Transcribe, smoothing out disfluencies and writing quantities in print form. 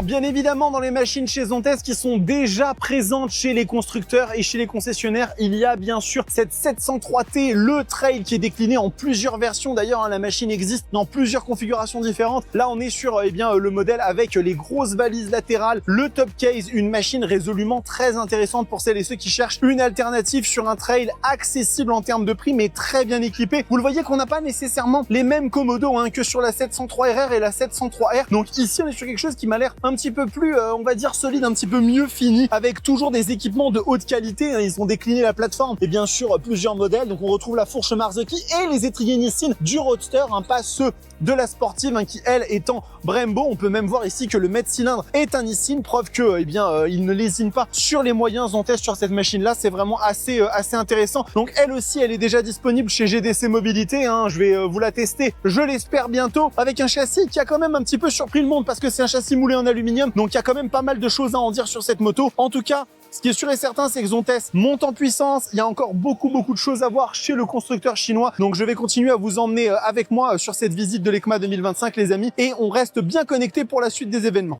Alors bien évidemment, dans les machines chez Zontes qui sont déjà présentes chez les constructeurs et chez les concessionnaires, il y a bien sûr cette 703T, le trail qui est décliné en plusieurs versions. D'ailleurs, la machine existe dans plusieurs configurations différentes. Là, on est sur le modèle avec les grosses valises latérales, le top case, une machine résolument très intéressante pour celles et ceux qui cherchent une alternative sur un trail accessible en termes de prix, mais très bien équipé. Vous le voyez qu'on n'a pas nécessairement les mêmes commodos que sur la 703RR et la 703R. Donc ici, on est sur quelque chose qui m'a l'air un petit peu plus, on va dire, solide, un petit peu mieux fini, avec toujours des équipements de haute qualité. Ils ont décliné la plateforme et bien sûr plusieurs modèles. Donc on retrouve la fourche Marzocchi et les étriers Nissin du Roadster, pas ceux de la sportive, qui elle étant Brembo. On peut même voir ici que le mètre cylindre est un Nissin, preuve que il ne lésine pas sur les moyens Zontes sur cette machine là. C'est vraiment assez intéressant. Donc elle aussi, elle est déjà disponible chez GDC Mobilité. Je vais vous la tester, je l'espère bientôt, avec un châssis qui a quand même un petit peu surpris le monde parce que c'est un châssis moulé en aluminium. Donc il y a quand même pas mal de choses à en dire sur cette moto. En tout cas, ce qui est sûr et certain, c'est que Zontes monte en puissance. Il y a encore beaucoup de choses à voir chez le constructeur chinois. Donc, je vais continuer à vous emmener avec moi sur cette visite de l'EICMA 2025, les amis. Et on reste bien connectés pour la suite des événements.